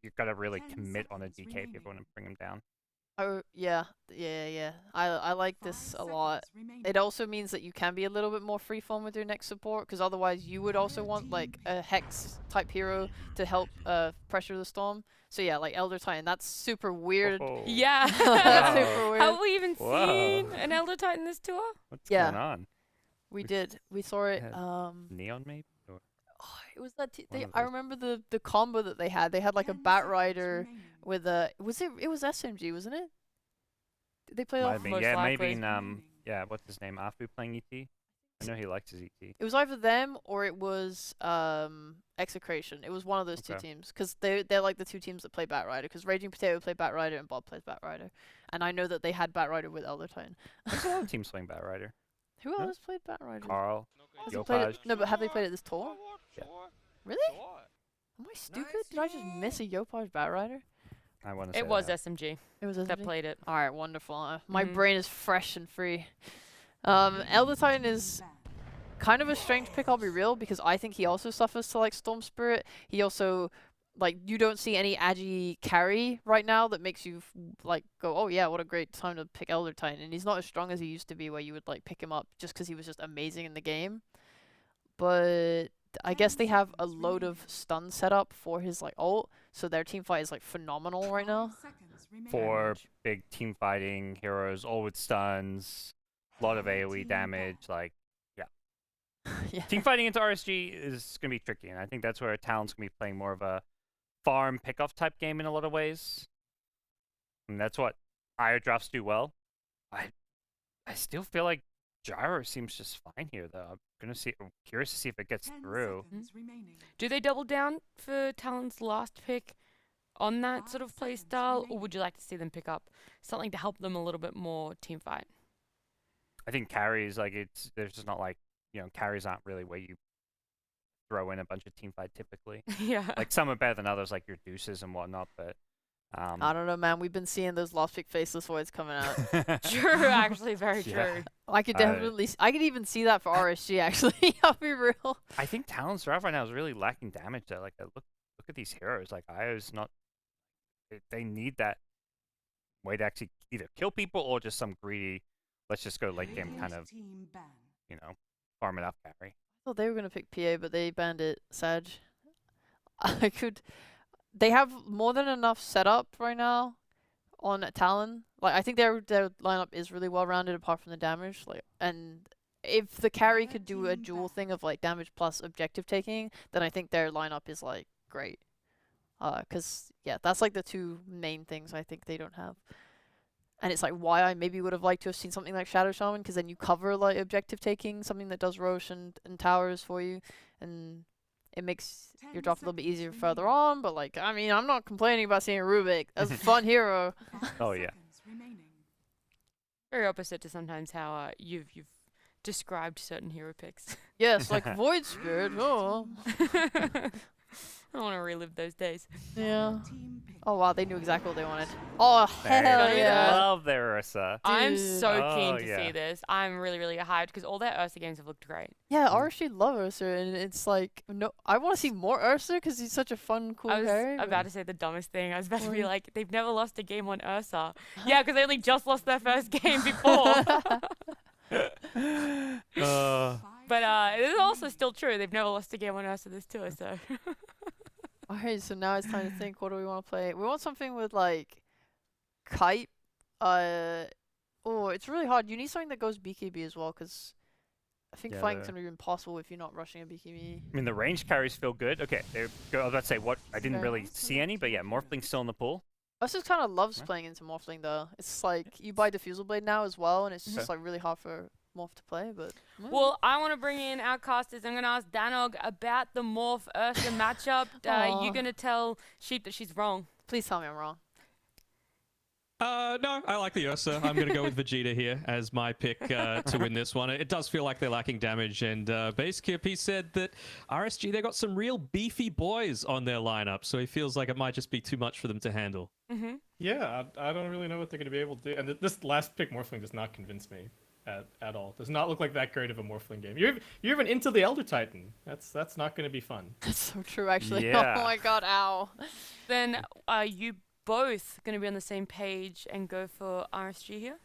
You've got to really commit on a DK if you want to bring him down. Oh yeah, yeah. I like this a lot. It also means that you can be a little bit more freeform with your next support, because otherwise you would also want like a Hex type hero to help pressure the storm. So yeah, like Elder Titan, that's super weird. Whoa. Yeah. That's super weird. Have we even Whoa. seen an Elder Titan this tour? What's Yeah. going on? We did. We saw it. Neon maybe? Or It was that One of I those. remember the combo that they had. They had like a Bat Rider with a it was SMG, wasn't it? Did they play might off? have been, most yeah, likely. maybe yeah, what's his name? Afu playing ET. I know he likes his ET. It was either them or it was Execration. It was one of those two Okay. teams, because they're like the two teams that play Bat Rider. Because Raging Potato play Bat Rider and Bob plays Bat Rider, and I know that they had Bat Rider with Elder Titan. There's a lot of teams playing Bat Rider. Who Yeah. else played Bat Rider? Carl. Hasn't played it, Yopaj. no, but have they played it this tour? Yeah. Really? Am I stupid? Did I just miss a Yopaj Bat Rider? I want to say It was that. SMG It was that SMG? played it. All right, wonderful. My Mhm. brain is fresh and free. Elder Titan is kind of a strange pick, I'll be real, because I think he also suffers to like Storm Spirit. He also, like, you don't see any agi carry right now that makes you like go, oh yeah, what a great time to pick Elder Titan. And he's not as strong as he used to be, where you would like pick him up just because he was just amazing in the game. But I guess they have a load of stun set up for his like ult, so their team fight is like phenomenal right now. For big team fighting heroes, all with stuns, a lot of AoE damage, like Yeah. team fighting into RSG is gonna be tricky, and I think that's where Talon's gonna be playing more of a farm pick-off type game in a lot of ways. And that's what IO drafts do well. I still feel like Gyro seems just fine here, though. I'm curious to see if it gets through. Do they double down for Talon's last pick on that sort of play style, or would you like to see them pick up something to help them a little bit more team fight? I think carries, like, there's just not like, carries aren't really where you throw in a bunch of team fight typically. Yeah. Like, some are better than others, like your Deuces and whatnot, but I don't know, man. We've been seeing those last pick faceless voids coming out. True, actually, very Yeah. true. I could definitely, I could even see that for RSG. Actually, I'll be real. I think Talon's draft right now is really lacking damage though. Like, look at these heroes. Like, IO's not. They need that way to actually either kill people or just some greedy, let's just go late game kind of, farm it up carry. I thought they were gonna pick PA, but they banned it. Sag. I could. They have more than enough setup right now on Talon. Like, I think their lineup is really well rounded apart from the damage. Like, and if the carry could do a dual thing of like damage plus objective taking, then I think their lineup is like great. 'Cause yeah, that's like the two main things I think they don't have. And it's like why I maybe would have liked to have seen something like Shadow Shaman, because then you cover like objective taking, something that does Roche and towers for you, and it makes your drop a little bit easier further on. But like, I mean, I'm not complaining about seeing Rubik. That's a fun hero. Oh yeah. Very opposite to sometimes how you've described certain hero picks. Yes, like Void Spirit. Oh. I want to relive those days. Yeah. Oh wow, they knew exactly what they wanted. Oh hell Very yeah. Love their Ursa. I'm Dude. so Oh, keen to yeah. see this. I'm really, really hyped because all their Ursa games have looked great. Yeah, RSG love Ursa, and it's like, no, I want to see more Ursa because he's such a fun, cool I was carry. about to say the dumbest thing. I was about to be What? like, they've never lost a game on Ursa. Yeah, because they only just lost their first game before. But it is also still true. They've never lost a game on Ursa this tour, so. Alright, so now it's time to think, what do we want to play? We want something with like kite. Oh, it's really hard. You need something that goes BKB as well, because I think Yeah, fighting's the- gonna be impossible if you're not rushing a BKB. I mean, the range carries feel good. Okay, I was about to say what I didn't Okay. really see any, but yeah, Morphling's still in the pool. Us just kind of loves Yeah. playing into Morphling though. It's like you buy Diffusal Blade now as well, and it's Okay. just like really hard for Morph to play. But Well, I want to bring in our casters. I'm going to ask Danog about the Morph Ursa matchup. Aw. You're going to tell Sheep that she's wrong. please tell me I'm wrong. No, I like the Ursa. I'm going to go with Vegeta here as my pick to win this one. It does feel like they're lacking damage, and Basskip, he said that RSG, they got some real beefy boys on their lineup, so he feels like it might just be too much for them to handle. Mm-hmm. Yeah, I don't really know what they're going to be able to do. And this last pick, Morphling, does not convince me at all. Does not look like that great of a Morphling game. You're even into the Elder Titan. That's not going to be fun. That's so true, actually. Yeah. Oh my god, ow. Then are you both going to be on the same page and go for RSG here?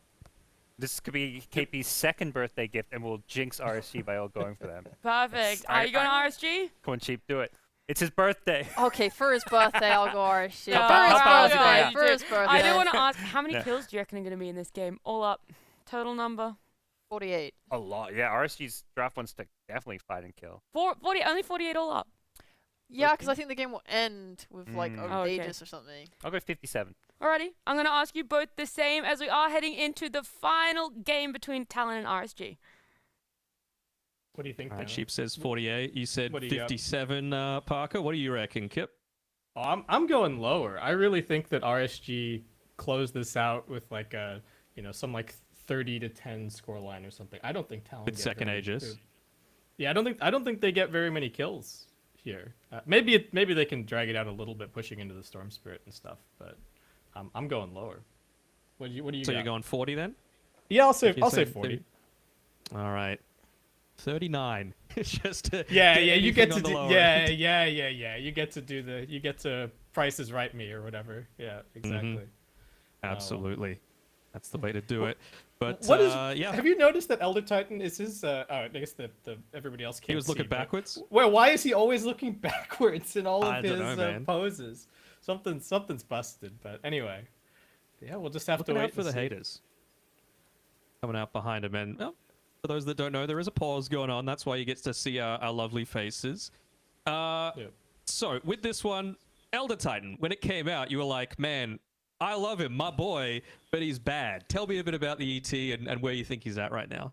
This could be KP's second birthday gift, and we'll jinx RSG by all going for them. Perfect. Are you going to RSG? Come on, Cheap, do it. It's his birthday. Okay, for his birthday, I'll go RSG. Help out, birthday. you For do. his birthday. I do want to ask, how many Yeah. kills do you reckon are going to be in this game? All up, total number? 48. A lot. Yeah, RSG's draft wants to definitely fight and kill. 40, only 48 all up. Yeah, because I think the game will end with like Mm. Oh, okay. Aegis or something. I'll go 57. Alrighty, I'm going to ask you both the same as we are heading into the final game between Talon and RSG. What do you think? All right, Dano? Sheep says 48. You said What do you got? 57, Parker. What do you reckon, Kip? Oh, I'm going lower. I really think that RSG closed this out with like a some like 30 to 10 scoreline or something. I don't think Talon With get second very- Aegis. Yeah, I don't think they get very many kills here. Maybe they can drag it out a little bit, pushing into the Storm Spirit and stuff. But I'm going lower. What do you? So got? you're going 40 then? Yeah, I'll say If you say 40. All right. 39. Just to Yeah, get you get anything to on do, the lower end. yeah. You get to Price is Right me or whatever. Yeah, exactly. Absolutely. That's the way to do it. But What is? yeah, Have you noticed that Elder Titan is his? I guess the everybody else can't. he was looking see, but- backwards. Well, why is he always looking backwards in all I of don't his know, man. poses? Something's busted. But anyway, yeah, we'll just have Looking to wait out for and the see. haters. Coming out behind him, and well, for those that don't know, there is a pause going on. That's why you get to see our lovely faces. Yep. So with this one, Elder Titan, when it came out, you were like, man, I love him, my boy, but he's bad. Tell me a bit about the ET and where you think he's at right now.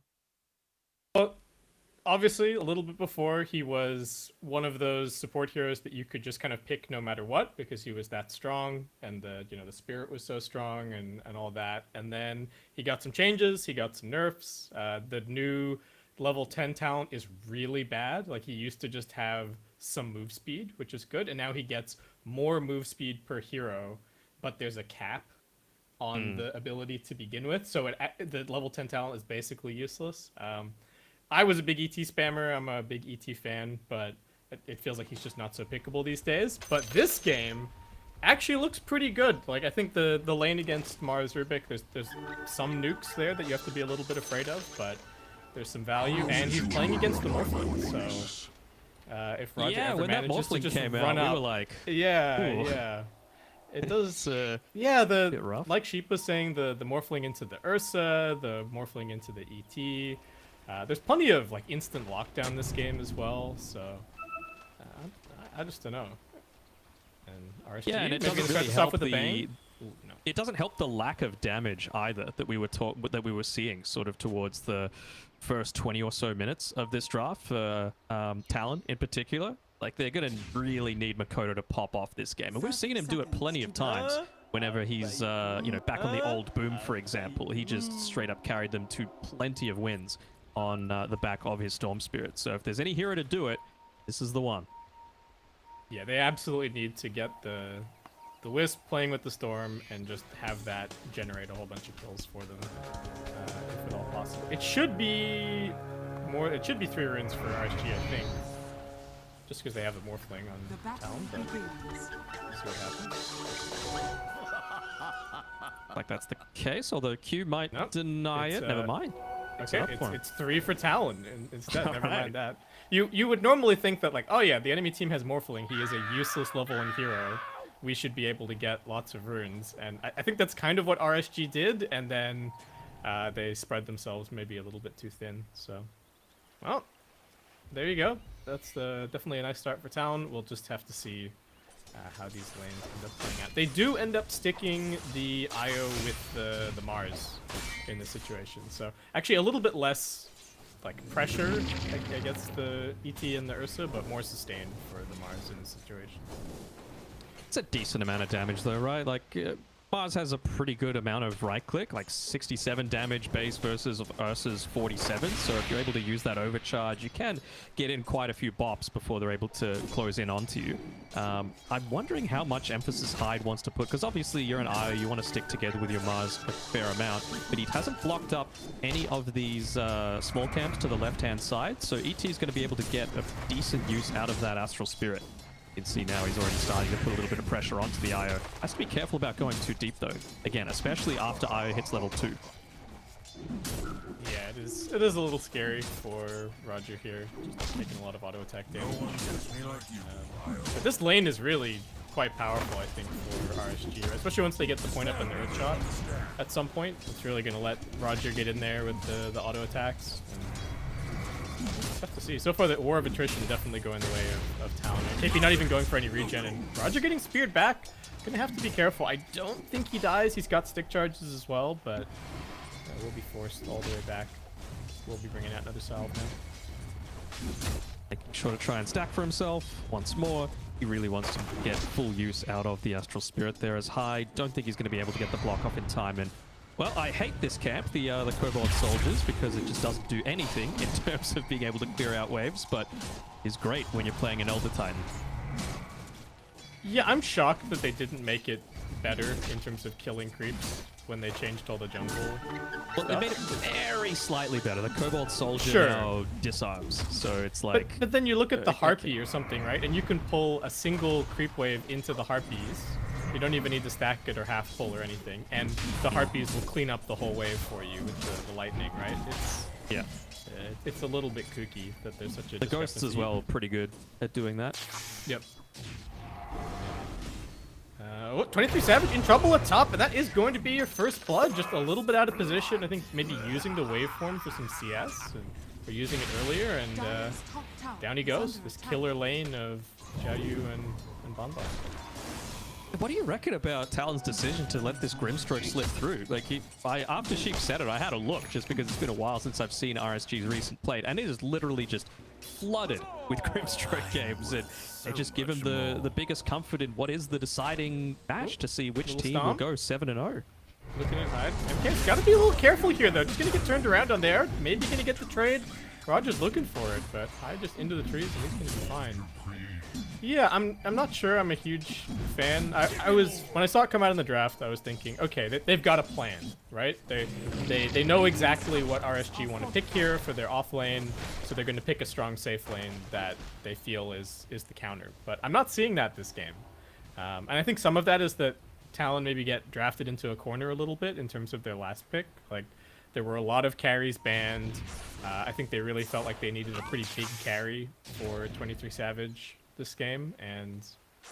Well, obviously, a little bit before, he was one of those support heroes that you could just kind of pick no matter what because he was that strong, and the spirit was so strong and all that. And then he got some changes, he got some nerfs. The new level 10 talent is really bad. Like, he used to just have some move speed, which is good, and now he gets more move speed per hero, but there's a cap on the ability to begin with. So the level 10 talent is basically useless. I was a big ET spammer. I'm a big ET fan, but it feels like he's just not so pickable these days. But this game actually looks pretty good. Like, I think the lane against Mars Rubik, there's some nukes there that you have to be a little bit afraid of, but there's some value, and he's playing against the Morphling, so if Roger yeah, ever when that manages to Morphling just came run out, up, we were like, yeah, Ooh. yeah. It does. it's, Yeah, bit rough. like Sheep was saying, the Morphling into the Ursa, the Morphling into the ET. There's plenty of like instant lockdown this game as well, so I just don't know. And RSG, yeah, and it maybe doesn't start really this off help with a the. bang. Ooh, no. It doesn't help the lack of damage either that we were seeing sort of towards the first 20 or so minutes of this draft for Talon in particular. Like, they're going to really need Makoto to pop off this game. And we've seen him do it plenty of times whenever he's, back on the old boom, for example. He just straight up carried them to plenty of wins on the back of his Storm Spirit. So if there's any hero to do it, this is the one. Yeah, they absolutely need to get the Wisp playing with the Storm and just have that generate a whole bunch of kills for them, if at all possible. It should be more. It should be 3 runes for RSG, I think. Just because they have a Morphling on Talon, but we'll see what happens. Like that's the case, although Q might Nope, deny it's, it. Never mind. Okay, up for him. it's 3 for Talon instead. Never Alright. mind that. You would normally think that, like, oh yeah, the enemy team has Morphling. He is a useless level 1 hero. We should be able to get lots of runes, and I think that's kind of what RSG did, and then they spread themselves maybe a little bit too thin. So, well, there you go. That's definitely a nice start for Talon. We'll just have to see how these lanes end up playing out. They do end up sticking the IO with the Mars in this situation. So actually a little bit less like pressure against the ET and the Ursa, but more sustained for the Mars in this situation. It's a decent amount of damage though, right? Like Mars has a pretty good amount of right click, like 67 damage base versus Ursa's 47. So if you're able to use that overcharge, you can get in quite a few bops before they're able to close in onto you. I'm wondering how much emphasis Hyde wants to put, because obviously you're an IO, you want to stick together with your Mars a fair amount, but he hasn't blocked up any of these small camps to the left-hand side, so ET is going to be able to get a decent use out of that Astral Spirit. You can see now he's already starting to put a little bit of pressure onto the IO. Has to be careful about going too deep though. Again, especially after IO hits level 2. Yeah, it is. It is a little scary for Roger here, just taking a lot of auto attack damage. But this lane is really quite powerful, I think, for RSG, right? Especially once they get the point up in the earth shot. At some point, it's really going to let Roger get in there with the auto attacks. And it's tough to see. So far, the War of Attrition definitely going the way of Talon. KP not even going for any regen, and Roger getting speared back. Gonna have to be careful. I don't think he dies. He's got stick charges as well, but will be forced all the way back. We'll be bringing out another salve now. Making sure to try and stack for himself once more. He really wants to get full use out of the Astral Spirit there as high. Don't think he's going to be able to get the block off in time. And well, I hate this camp, the Kobold Soldiers, because it just doesn't do anything in terms of being able to clear out waves, but is great when you're playing an Elder Titan. Yeah, I'm shocked that they didn't make it better in terms of killing creeps when they changed all the jungle Well, they stuff. made it very slightly better. The Kobold Soldier Sure. now disarms, so it's like... But then you look at the okay. Harpy or something, right? And you can pull a single creep wave into the Harpies. You don't even need to stack it or half pull or anything. And the Harpies will clean up the whole wave for you with the lightning, right? It's a little bit kooky that there's such a The Ghosts as discrepancy. well, pretty good at doing that. Yep. 23 Savage in trouble at top, and that is going to be your first blood. Just a little bit out of position. I think maybe using the waveform for some CS, or using it earlier, and down he goes. This killer lane of Xiaoyu and Banban. What do you reckon about Talon's decision to let this Grimstroke slip through? Like, after Sheep said it, I had a look, just because it's been a while since I've seen RSG's recent play, and it is literally just flooded with Grimstroke games, and they just give him the biggest comfort in what is the deciding match to see which Little team stomp. will go 7-0. Looking at hide. MK's got to be a little careful here, though. Just going to get turned around on there. Maybe going to get the trade. Roger's looking for it, but Hyde just into the trees, and he's going to be fine. Yeah, I'm not sure I'm a huge fan. I was, when I saw it come out in the draft, I was thinking, okay, they've got a plan, right? They know exactly what RSG want to pick here for their off lane, so they're going to pick a strong safe lane that they feel is the counter. But I'm not seeing that this game. And I think some of that is that Talon maybe get drafted into a corner a little bit in terms of their last pick. Like, there were a lot of carries banned. I think they really felt like they needed a pretty big carry for 23 Savage this game, and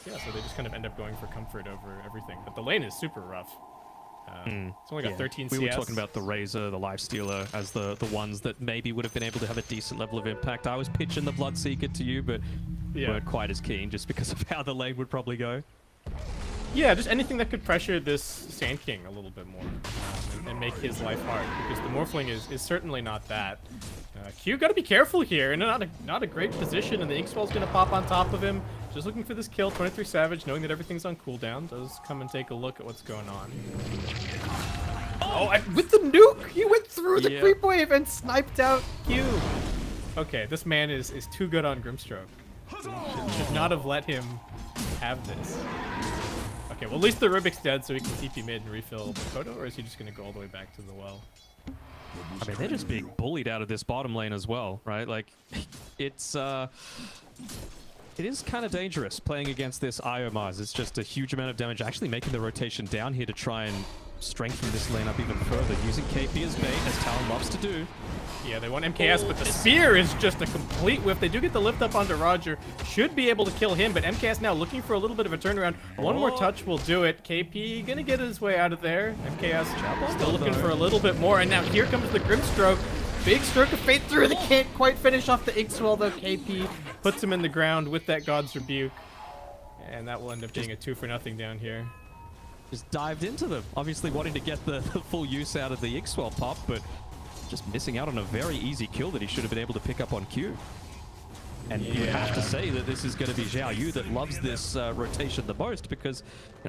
yeah, so they just kind of end up going for comfort over everything. But the lane is super rough. It's only got 13 CS. We were talking about the Razor, the Lifestealer, as the ones that maybe would have been able to have a decent level of impact. I was pitching the Bloodseeker to you, but weren't quite as keen just because of how the lane would probably go. Yeah, just anything that could pressure this Sand King a little bit more and make his life hard, because the Morphling is certainly not that. Q, gotta be careful here, and not a great position, and the Inkswell's gonna pop on top of him. Just looking for this kill. 23 Savage, knowing that everything's on cooldown, does come and take a look at what's going on. Oh, with the nuke! He went through the creep wave and sniped out Q. Okay, this man is too good on Grimstroke. Should not have let him have this. Okay, well, at least the Rubik's dead, so he can TP mid and refill Makoto, or is he just gonna go all the way back to the well? I mean, they're just being bullied out of this bottom lane as well, right? Like, it is kind of dangerous playing against this IO Mars. It's just a huge amount of damage, actually making the rotation down here to try and strengthen this lane up even further, using KP as bait, as Talon loves to do. Yeah, they want MKS, but the spear is just a complete whiff. They do get the lift up onto Roger. Should be able to kill him, but MKS now looking for a little bit of a turnaround. One more touch will do it. KP gonna get his way out of there. MKS still looking for a little bit more, and now here comes the Grimstroke. Big stroke of fate through. They can't quite finish off the Inkswell, though. KP puts him in the ground with that God's Rebuke, and that will end up being a 2-for-0 down here. Just dived into them, obviously wanting to get the full use out of the Inkswell pop, but just missing out on a very easy kill that he should have been able to pick up on Q. And you would have to say that this is going to be Xiaoyu that loves this rotation the most, because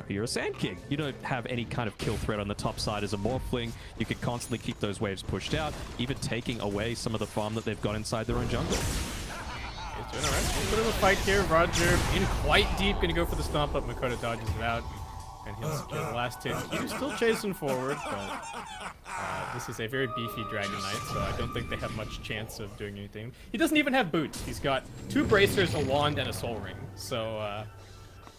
you're a Sand King. You don't have any kind of kill threat on the top side as a Morphling. You can constantly keep those waves pushed out, even taking away some of the farm that they've got inside their own jungle. He's doing alright. A bit of a fight here. Roger in quite deep, gonna go for the stomp, but Makoto dodges it out. and he'll secure the last hit. He's still chasing forward, but this is a very beefy Dragon Knight, so I don't think they have much chance of doing anything. He doesn't even have boots. He's got 2 bracers, a wand, and a soul ring. So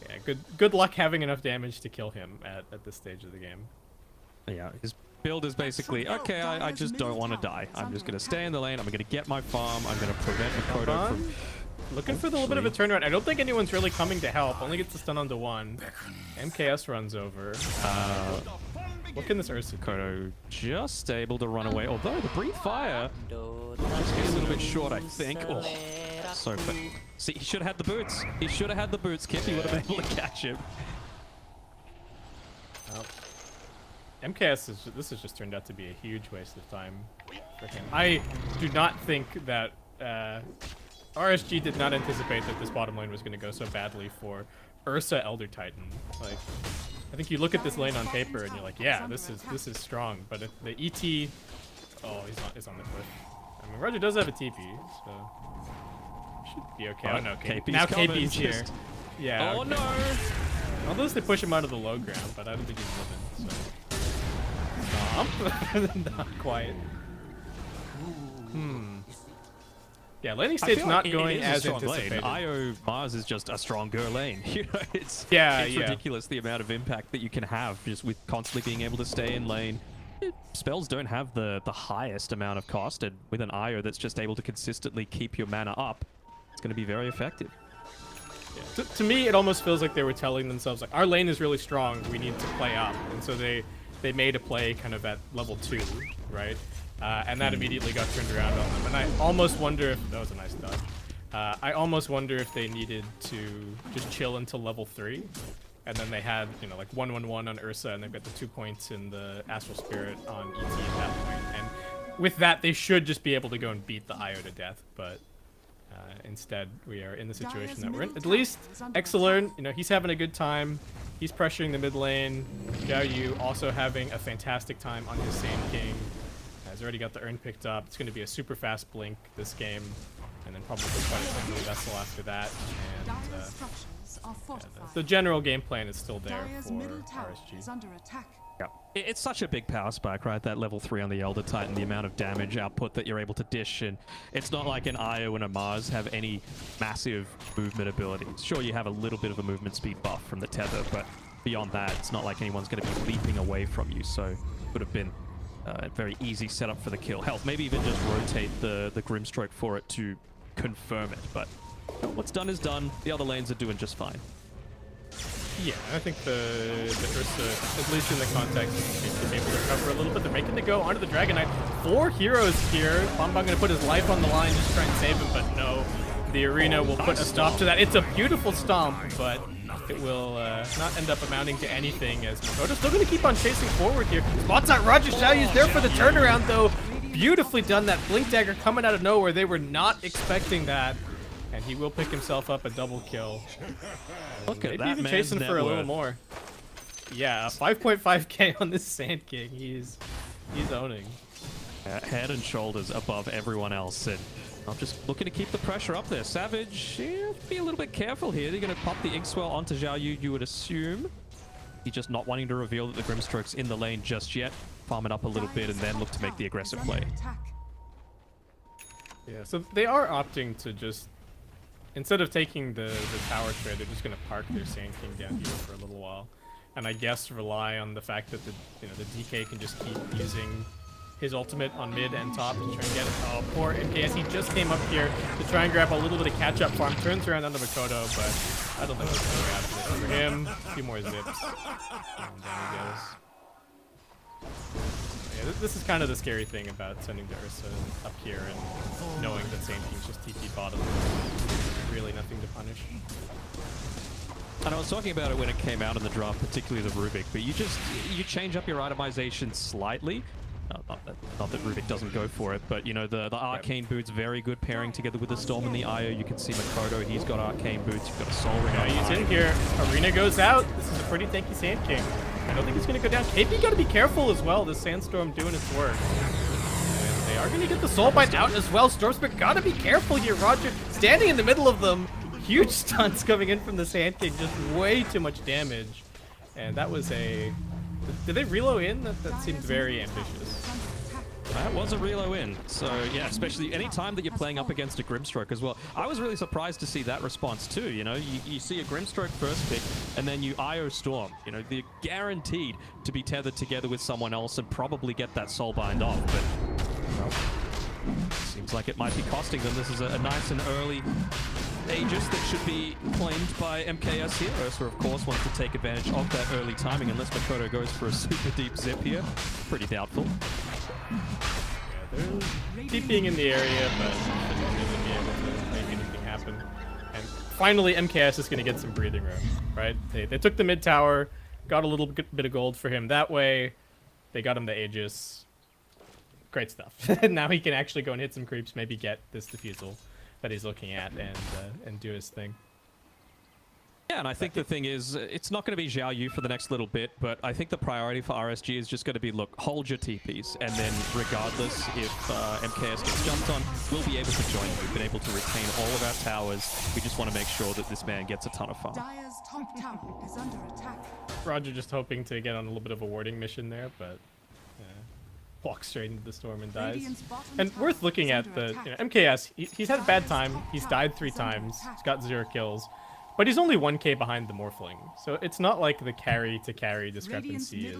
yeah, good luck having enough damage to kill him at this stage of the game. Yeah, his build is basically, okay, I just don't want to die. I'm just going to stay in the lane. I'm going to get my farm. I'm going to prevent Makoto from... Looking for the little bit of a turnaround. I don't think anyone's really coming to help. Only gets the stun onto 1. MKS runs over. What can this Ursa do? Makoto just able to run away, although the Breathe Fire just gets a little bit short, I think. Oh, so quick. See, he should have had the boots. He should have had the boots, Kip. He would have been able to catch him. MKS, this has just turned out to be a huge waste of time for him. I do not think that RSG did not anticipate that this bottom lane was going to go so badly for Ursa Elder Titan. Like, I think you look at this lane on paper and you're like, yeah, this is strong. But if the ET, oh, he's on the cliff. I mean, Roger does have a TP, so should be okay. Oh no, now KP's here. Yeah. Oh okay. no! Although they push him out of the low ground, but I don't think he's living. So. Stomp. Not quite. Yeah, laning state's not going as anticipated. IO Mars is just a stronger lane. You know, it's ridiculous the amount of impact that you can have just with constantly being able to stay in lane. Spells don't have the highest amount of cost, and with an IO that's just able to consistently keep your mana up, it's going to be very effective. Yeah. To me, it almost feels like they were telling themselves, like, our lane is really strong, we need to play up. And so they made a play kind of at level 2, right? And that immediately got turned around on them. And I almost wonder if... That was a nice dodge. I almost wonder if they needed to just chill until level 3. And then they had, you know, like 1/1/1 on Ursa, and they've got the 2 points in the Astral Spirit on ET at that point. And with that, they should just be able to go and beat the IO to death. But instead, we are in the situation that we're in. At least, Exelern, you know, he's having a good time. He's pressuring the mid lane. Xiao Yu also having a fantastic time on his Sand King. Has already got the urn picked up. It's going to be a super fast blink this game, and then probably quite a timely vessel after that. And the general game plan is still there for RSG. Yeah. It's such a big power spike, right? That level 3 on the Elder Titan, the amount of damage output that you're able to dish, and it's not like an Io and a Mars have any massive movement abilities. Sure, you have a little bit of a movement speed buff from the tether, but beyond that, it's not like anyone's going to be leaping away from you, so it would have been a very easy setup for the kill. Hell, maybe even just rotate the Grimstroke for it to confirm it, but what's done is done. The other lanes are doing just fine. Yeah, I think the Ursa, at least in the context, is able to recover a little bit. They're making the go onto the Dragon Knight. 4 heroes here. Bombang going to put his life on the line, just try and save him, but no. The arena will put a stop to that. It's a beautiful stomp, but it will not end up amounting to anything, as Makoto's still going to keep on chasing forward here. Spots out Roger. Xiao Yu's there for the turnaround, though. Beautifully done. That Blink Dagger coming out of nowhere. They were not expecting that. And he will pick himself up a double kill. Look at maybe that even man's chasing net for a little worth. more. Yeah, 5.5k on this Sand King. He's owning. Head and shoulders above everyone else, and I'm just looking to keep the pressure up there. Savage, yeah, be a little bit careful here. They're going to pop the Inkswell onto Xiao Yu, you would assume. He's just not wanting to reveal that the Grimstroke's in the lane just yet. Farm it up a little bit and then look to make the aggressive play. Yeah, so they are opting to just, instead of taking the tower trade, they're just going to park their Sand King down here for a little while. And I guess rely on the fact that the DK can just keep using his ultimate on mid and top to try and get it. Oh, poor MKS. He just came up here to try and grab a little bit of catch-up farm. Turns around onto Makoto, but I don't think it's going to happen for him. A few more zips. And down he goes. Yeah, this is kind of the scary thing about sending the Ursa up here and knowing that Sand King's just TP bottom. Really nothing to punish. And I was talking about it when it came out in the draft, particularly the Rubik, but you change up your itemization slightly. Not that Rubik doesn't go for it, but you know, the Arcane Boots, very good pairing together with the Storm and the Io. You can see Makoto, he's got Arcane Boots, you've got a Soul Ring. Yeah, he's in here. Arena goes out. This is a pretty tanky Sand King. I don't think he's going to go down. KP got to be careful as well. This Sandstorm doing its work. And they are going to get the Soul Bind out as well. Stormspirit got to be careful here. Roger standing in the middle of them. Huge stunts coming in from the Sand King. Just way too much damage. And that was a... Did they reload in? That seemed very ambitious. That was a reload in. So, yeah, especially any time that you're playing up against a Grimstroke as well. I was really surprised to see that response too, you know. You see a Grimstroke first pick, and then you IO Storm. You know, they're guaranteed to be tethered together with someone else and probably get that Soulbind off, but... Well, seems like it might be costing them. This is a nice and early Aegis that should be claimed by MKS here. Ursa, of course, wants to take advantage of that early timing, unless Mikoto goes for a super deep zip here. Pretty doubtful. Yeah, they're TPing in the area, but shouldn't really be able to make anything happen. And finally, MKS is going to get some breathing room, right? They took the mid tower, got a little bit of gold for him that way. They got him the Aegis. Great stuff. Now he can actually go and hit some creeps, maybe get this defusal that he's looking at, and do his thing. Yeah, and I think the thing is, it's not going to be Xiao Yu for the next little bit, but I think the priority for RSG is just going to be, look, hold your TPs, and then regardless if MKS gets jumped on, we'll be able to join. We've been able to retain all of our towers. We just want to make sure that this man gets a ton of farm. Dire's top tower is under attack. Roger just hoping to get on a little bit of a warding mission there, but walks straight into the storm and dies. And worth looking at the MKS, he's had a bad time. He's died 3 times. He's got 0 kills. But he's only 1k behind the Morphling. So it's not like the carry to carry discrepancy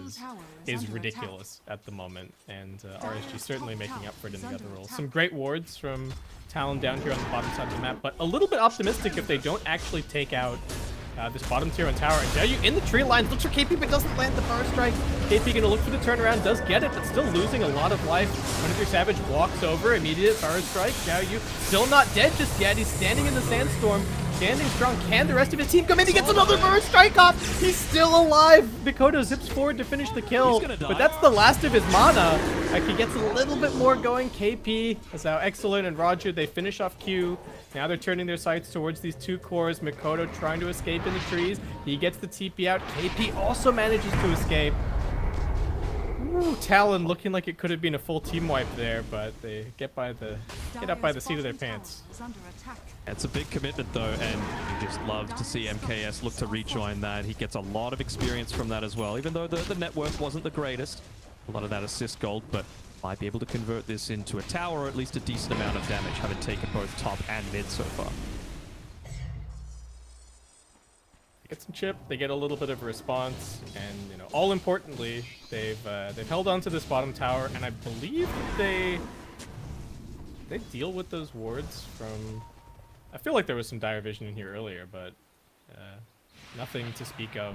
is ridiculous at the moment. And RSG certainly making up for it in the other roles. Some great wards from Talon down here on the bottom side of the map, but a little bit optimistic if they don't actually take out this bottom tier on tower. And Xiao Yu in the tree line, looks for KP but doesn't land the power strike. KP gonna look for the turnaround, does get it, but still losing a lot of life. 23 Savage walks over, immediate power strike. Xiao Yu still not dead just yet. He's standing in the sandstorm, standing strong. Can the rest of his team come in? He gets another power strike off. He's still alive. Mikoto zips forward to finish the kill, but that's the last of his mana. He gets a little bit more going. KP, that's how Excellent and Roger, they finish off Q. Now they're turning their sights towards these 2 cores. Mikoto trying to escape in the trees. He gets the TP out. KP also manages to escape. Ooh, Talon looking like it could have been a full team wipe there, but they get up by the seat of their pants. It's a big commitment though, and you just love to see MKS look to rejoin that. He gets a lot of experience from that as well, even though the net worth wasn't the greatest. A lot of that assist gold, but might be able to convert this into a tower or at least a decent amount of damage, having taken both top and mid so far. They get some chip, they get a little bit of a response, and all importantly, they've held on to this bottom tower, and I believe they deal with those wards from. I feel like there was some dire vision in here earlier, but nothing to speak of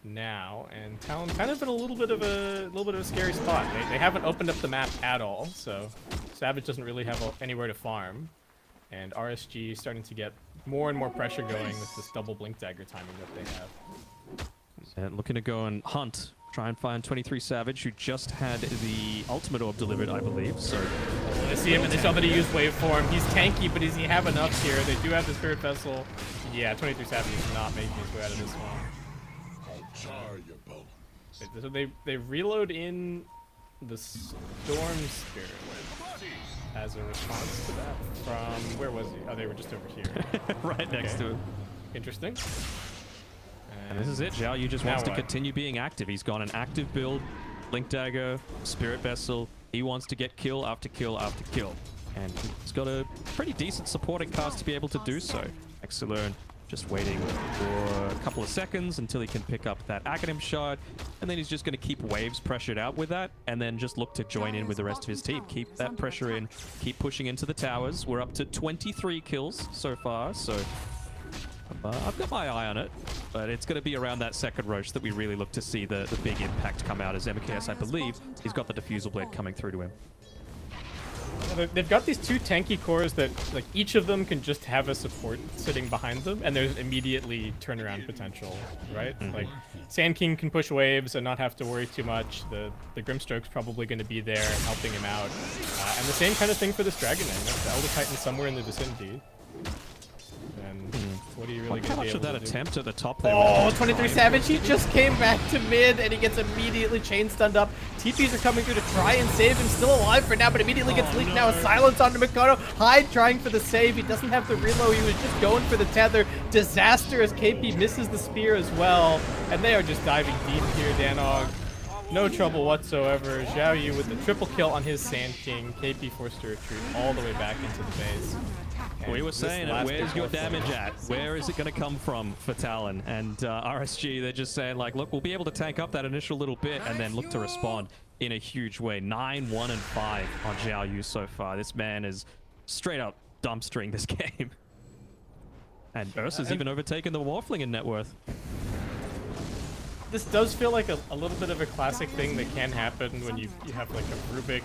now. And Talon kind of in a little bit of a scary spot. They haven't opened up the map at all, so Savage doesn't really have anywhere to farm, and RSG starting to get more and more pressure going with this double blink dagger timing that they have. And looking to go and hunt, try and find 23 Savage, who just had the ultimate orb delivered, I believe. So I see him, and they saw that he used waveform. He's tanky, but does he have enough here? They do have the Spirit Vessel. Yeah, 23 Savage is not making his way out of this one. So they reload in the Storm Spirit as a response to that from, where was he? Oh, they were just over here. Right next to him. Interesting. And this is it. Xiao Yu just wants to continue being active. He's got an active build, Blink Dagger, Spirit Vessel. He wants to get kill after kill after kill. And he's got a pretty decent supporting cast to be able to do so. Excellent. Just waiting for a couple of seconds until he can pick up that Aghanim shard, and then he's just going to keep waves pressured out with that, and then just look to join in with the rest of his team. Keep that pressure in, keep pushing into the towers. We're up to 23 kills so far, so I've got my eye on it, but it's going to be around that second Roche that we really look to see the big impact come out, as MKS, I believe, he's got the Diffusal Blade coming through to him. They've got these 2 tanky cores that, like, each of them can just have a support sitting behind them, and there's immediately turnaround potential, right? Like, Sand King can push waves and not have to worry too much. The Grimstroke's probably going to be there helping him out. And the same kind of thing for this Dragon Knight. The Elder Titan somewhere in the vicinity. And What are you really Like, going how to be much of able that to do? attempt at the top there? Oh, was 23 Savage, he just came back to mid, and he gets immediately chain stunned up. TPs are coming through to try and save him, still alive for now, but immediately gets leaked now. A silence onto Mikoto. Hyde trying for the save. He doesn't have the reload. He was just going for the tether. Disaster as KP misses the spear as well. And they are just diving deep here, Danog. No trouble whatsoever. Zhao Yu with the triple kill on his Sand King. KP forced to retreat all the way back into the base. We were This saying it, last where's big your war damage footage. at? Where is it going to come from for Talon? And RSG, they're just saying, like, look, we'll be able to tank up that initial little bit and then look to respond in a huge way. 9, 1, and 5 on Zhao Yu so far. This man is straight up dumpstering this game. And Ursa's even overtaken the Morphling in net worth. This does feel like a little bit of a classic thing that can happen when you have like a Rubik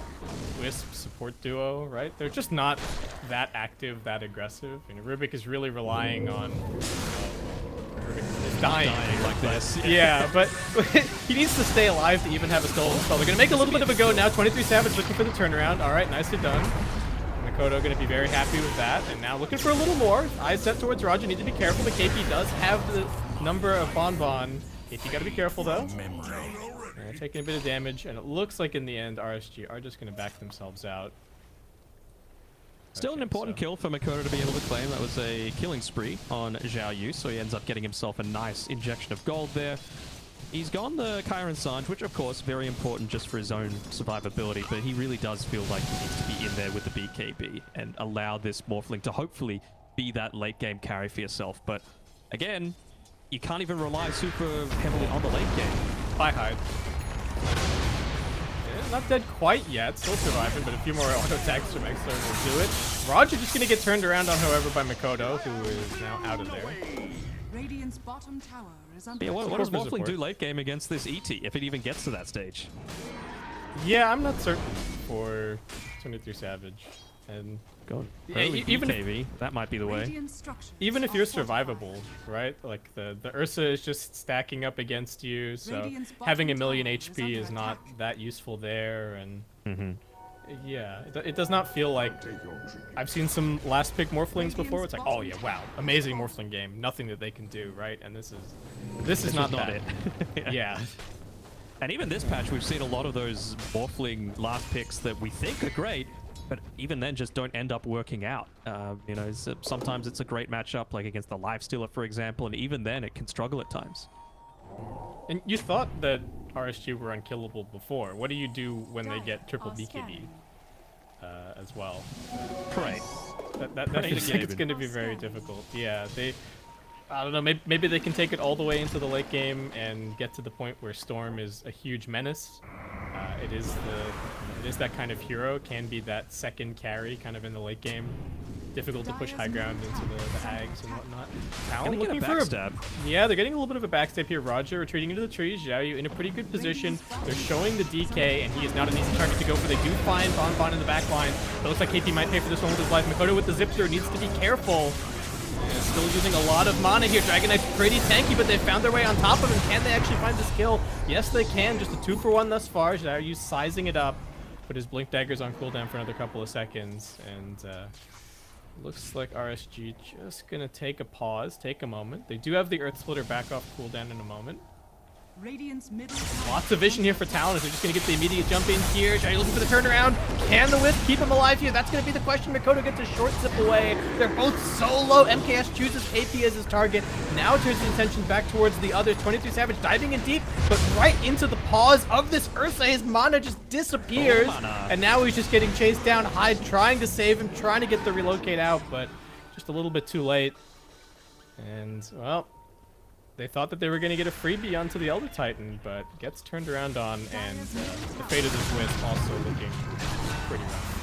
Wisp support duo, right? They're just not that active, that aggressive. You know, Rubik is really relying on Rubik is dying like this. Yeah, but he needs to stay alive to even have a stolen spell. They're gonna make a little bit of a go now. 23 Savage looking for the turnaround. All right, nicely done. Mikoto going to be very happy with that, and now looking for a little more. Eyes set towards Roger. Need to be careful. The KP does have the number of Bonbon. KP got to be careful though. Taking a bit of damage, and it looks like in the end RSG are just going to back themselves out. Still an important kill for Mikoto to be able to claim. That was a killing spree on Zhao Yu, so he ends up getting himself a nice injection of gold there. He's gone the Kyron Sange, which of course very important just for his own survivability, but he really does feel like he needs to be in there with the BKB and allow this Morphling to hopefully be that late game carry for yourself. But again, you can't even rely super heavily on the late game. Bye, Hyde. Yeah, not dead quite yet, still surviving, but a few more auto attacks from Exler will do it. Roger just gonna get turned around on, however, by Mikoto, who is now out of there. Radiant's bottom tower is under Yeah, what Support does for Morphling support. do late game against this ET, if it even gets to that stage? Yeah, I'm not certain for 23 Savage. And God, Yeah, early even if- BKB, that might be the way. Radiant structures even if are you're fortified. survivable, right? Like the Ursa is just stacking up against you, so Radiant's bottom having a million tower is HP under is not attack. that useful there. And Mm-hmm. yeah, it does not feel like I've seen some last pick Morphlings before. It's like, oh yeah, wow, amazing Morphling game, nothing that they can do, right? And this is not not that. it. Yeah. And even this patch, we've seen a lot of those Morphling last picks that we think are great, but even then just don't end up working out. You know, sometimes it's a great matchup, like against the Lifestealer, for example, and even then it can struggle at times. And you thought that RSG were unkillable before. What do you do when they get triple Are BKB scanning. as well? Pray. That Pray feels to like it's Gaben. going to be very difficult. Yeah, I don't know, maybe they can take it all the way into the late game and get to the point where Storm is a huge menace. It is that kind of hero, can be that second carry kind of in the late game. Difficult to push high ground into the Ags and whatnot. Talon Gonna get a looking for backstab. Yeah, they're getting a little bit of a backstab here. Roger retreating into the trees. Zhao Yu in a pretty good position. They're showing the DK, and he is not an easy target to go for. They do find Bonbon in the back line. But it looks like KP might pay for this one with his life. Mikoto with the Zipster needs to be careful. And still using a lot of mana here. Dragon Knight's pretty tanky, but they found their way on top of him. Can they actually find this kill? Yes, they can. Just a 2-for-1 thus far. Zhao Yu sizing it up. Put his Blink Dagger's on cooldown for another couple of seconds. And looks like RSG just gonna take a pause, take a moment. They do have the Earth Splitter back off cooldown in a moment. Radiant's middle tower Lots of vision here for Talon. If they're just gonna get the immediate jump in here. Shiny looking for the turnaround. Can the Wisp keep him alive here? That's gonna be the question. Mikoto gets a short zip away. They're both so low. MKS chooses KP as his target. Now turns his attention back towards the other. 22 Savage diving in deep, but right into the paws of this Ursa. His mana just disappears. mana. And now he's just getting chased down. Hyde trying to save him, trying to get the relocate out, but just a little bit too late. And, well, they thought that they were going to get a freebie onto the Elder Titan, but gets turned around on, and the fate of this Wisp also looking pretty rough.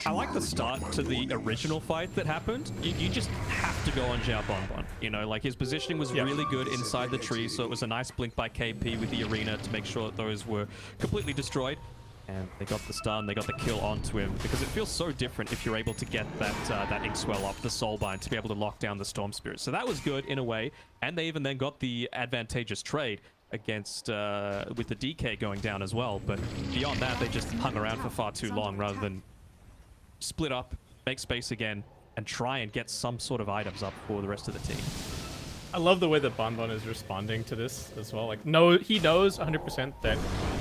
I like the start to the original fight that happened. You just have to go on Zhao Bonbon. You know, like his positioning was Yep. really good inside the tree, so it was a nice blink by KP with the arena to make sure that those were completely destroyed. And they got the stun, they got the kill onto him, because it feels so different if you're able to get that Ink Swell up, the Soulbind, to be able to lock down the Storm Spirit. So that was good in a way, and they even then got the advantageous trade against with the DK going down as well. But beyond that, they just hung around for far too long rather than split up, make space again, and try and get some sort of items up for the rest of the team. I love the way that Bonbon is responding to this as well. Like, no, he knows 100% that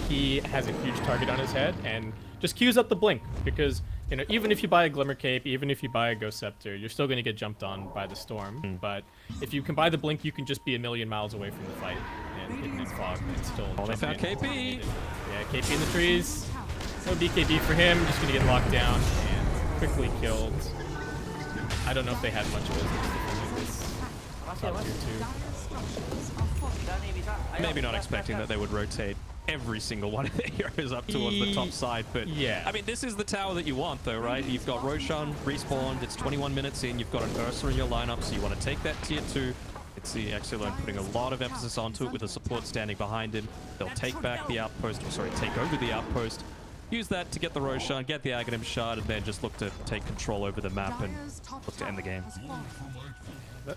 he has a huge target on his head, and just queues up the blink, because, you know, even if you buy a Glimmer Cape, even if you buy a Ghost Scepter, you're still going to get jumped on by the storm. But if you can buy the blink, you can just be a million miles away from the fight and hidden in fog and still. Oh, they jump found in. KP. Yeah, KP in the trees. No BKB for him. Just going to get locked down and quickly killed. I don't know if they had much of this. Top tier 2. Maybe not expecting that they would rotate every single one of their heroes up towards the top side, but yeah. I mean, this is the tower that you want, though, right? You've got Roshan respawned, it's 21 minutes in, you've got an Ursa in your lineup, so you want to take that tier 2. It's the Exilon putting a lot of emphasis onto it with the support standing behind him. They'll take back the outpost, or sorry, take over the outpost, use that to get the Roshan, get the Aghanim Shard, and then just look to take control over the map and look to end the game.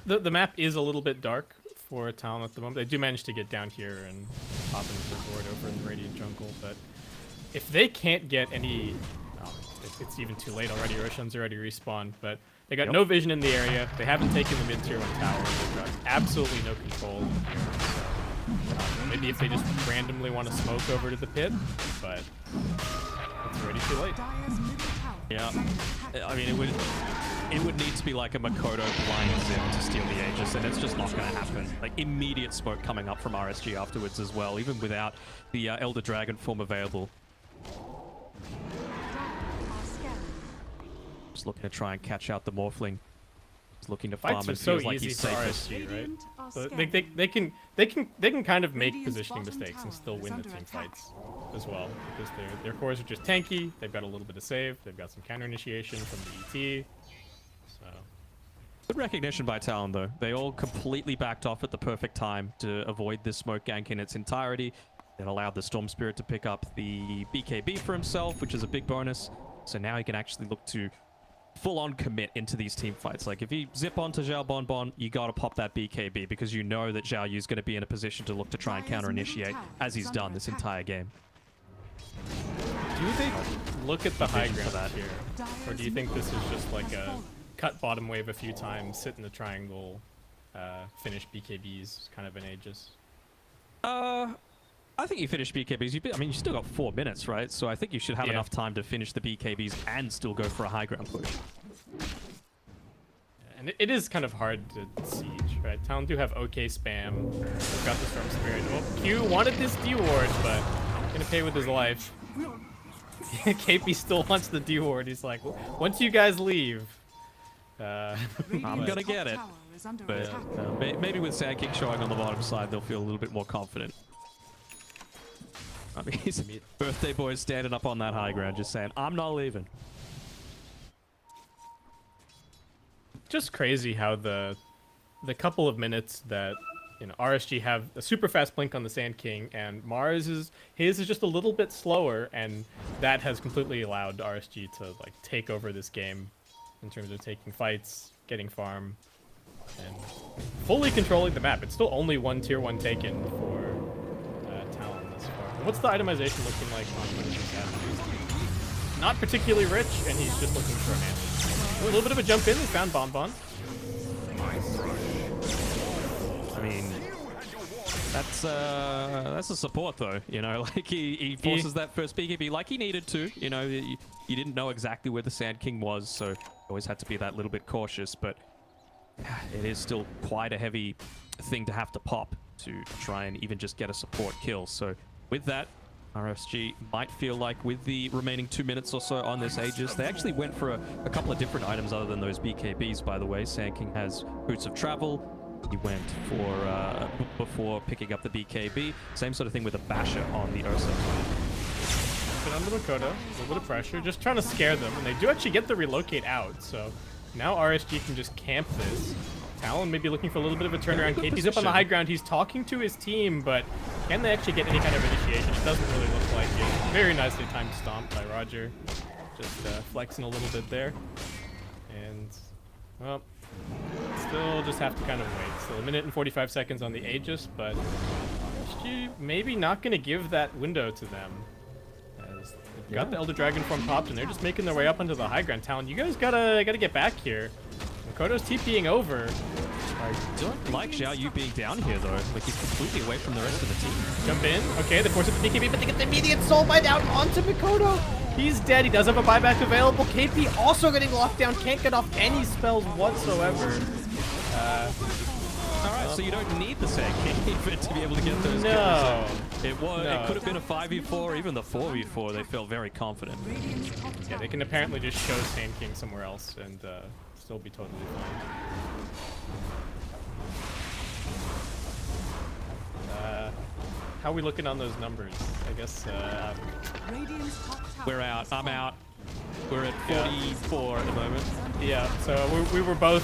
The map is a little bit dark for Talon at the moment. They do manage to get down here and pop into the board over in the Radiant jungle, but if they can't get any... Oh, it's even too late already. Roshan's already respawned, but they got no vision in the area. They haven't taken the mid-tier 1 tower. They've got absolutely no control here. So, maybe if they just randomly want to smoke over to the pit, but it's already too late. Yeah, I mean, it would need to be like a Makoto blind zip to steal the Aegis, and it's just not going to happen. Like, immediate smoke coming up from RSG afterwards as well, even without the Elder Dragon form available. Just looking to try and catch out the Morphling. He's looking to farm Fights are and so feels like easy he's for safest. RSG, right? So they can kind of make positioning mistakes and still win the team fights as well, because their cores are just tanky. They've got a little bit of save. They've got some counter initiation from the ET. So Good recognition by Talon, though. They all completely backed off at the perfect time to avoid this smoke gank in its entirety. It allowed the Storm Spirit to pick up the BKB for himself, which is a big bonus. So now he can actually look to full-on commit into these team fights. Like, if you zip onto Zhao Bonbon, you gotta pop that BKB, because you know that Zhao Yu's gonna be in a position to look to try and counter-initiate, as he's done this entire game. do they look at the high ground here, or do you think this is just like a cut bottom wave a few times, sit in the triangle, finish BKBs, kind of an Aegis? I think you finish BKBs. I mean, you still got 4 minutes, right? So I think you should have enough time to finish the BKBs and still go for a high ground push. And it is kind of hard to siege, right? Talon do have OK spam. They've got the Storm Spirit. Well, Q wanted this D-ward, but gonna pay with his life. KP still wants the D-ward. He's like, once you guys leave, I'm gonna get it. But maybe with Sand King showing on the bottom side, they'll feel a little bit more confident. I mean, his birthday boy is standing up on that high ground, just saying, I'm not leaving. Just crazy how the couple of minutes that, you know, RSG have a super fast blink on the Sand King, and his is just a little bit slower, and that has completely allowed RSG to like take over this game in terms of taking fights, getting farm, and fully controlling the map. It's still only one tier 1 taken for Talon thus far. And what's the itemization looking like on Punish's Avenue? Not particularly rich, and he's just looking for a mansion. A little bit of a jump in. They found Bonbon. I mean, that's a support, though. You know, like he forces that first BKB like he needed to. You know, you didn't know exactly where the Sand King was, so always had to be that little bit cautious. But it is still quite a heavy thing to have to pop to try and even just get a support kill. So with that, RSG might feel like with the remaining 2 minutes or so on this Aegis, they actually went for a couple of different items other than those BKBs, by the way. Sand King has Boots of Travel. He went for, before picking up the BKB, same sort of thing with a Basher on the Ursa. But on the Makoto, a little bit of pressure, just trying to scare them, and they do actually get the relocate out, so now RSG can just camp this. Talon may be looking for a little bit of a turnaround. KP's up on the high ground. He's talking to his team, but can they actually get any kind of initiation? It doesn't really look like it. Very nicely timed stomp by Roger. Just flexing a little bit there. And, well, still just have to kind of wait. Still 1 minute and 45 seconds on the Aegis, but RSG maybe not going to give that window to them. As they've got the Elder Dragon form popped, and they're just making their way up onto the high ground. Talon, you guys gotta get back here. Makoto's TPing over. I don't like Xiao Yu being down here though. Like he's completely away from the rest of the team. Jump in. Okay, they force it to BKB, but they get the immediate soul bind out onto Makoto. He's dead. He does have a buyback available. KP also getting locked down. Can't get off any spells whatsoever. Alright, so you don't need the Sand King even to be able to get those No. kills. It could have been a 5v4, even the 4v4. They felt very confident. Yeah, they can apparently just show Sand King somewhere else and still be totally fine. How are we looking on those numbers? I guess Radiant's top tower We're out. is I'm falling. out. We're at 44 at the moment. yeah. So we were both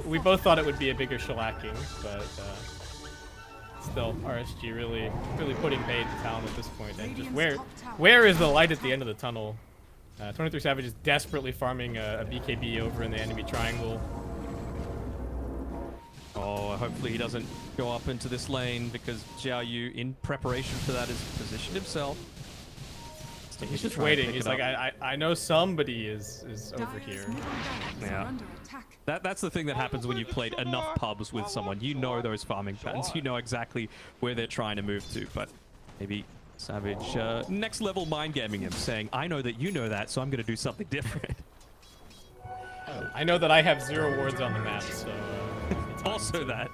we both thought it would be a bigger shellacking, but still RSG really putting paid to Talon at this point. And just where is the light at the end of the tunnel? 23 Savage is desperately farming a BKB over in the enemy triangle. Oh, hopefully he doesn't go up into this lane because Xiao Yu, in preparation for that, has positioned himself. He's just waiting. He's like, I know somebody is over Dire's here. middle barracks Yeah. are under attack. That's the thing that happens when you've played enough pubs with someone. You know those farming patterns. You know exactly where they're trying to move to. But maybe Savage next level mind gaming him, saying, I know that you know that, so I'm going to do something different. I know that I have 0 wards on the map, so Also that.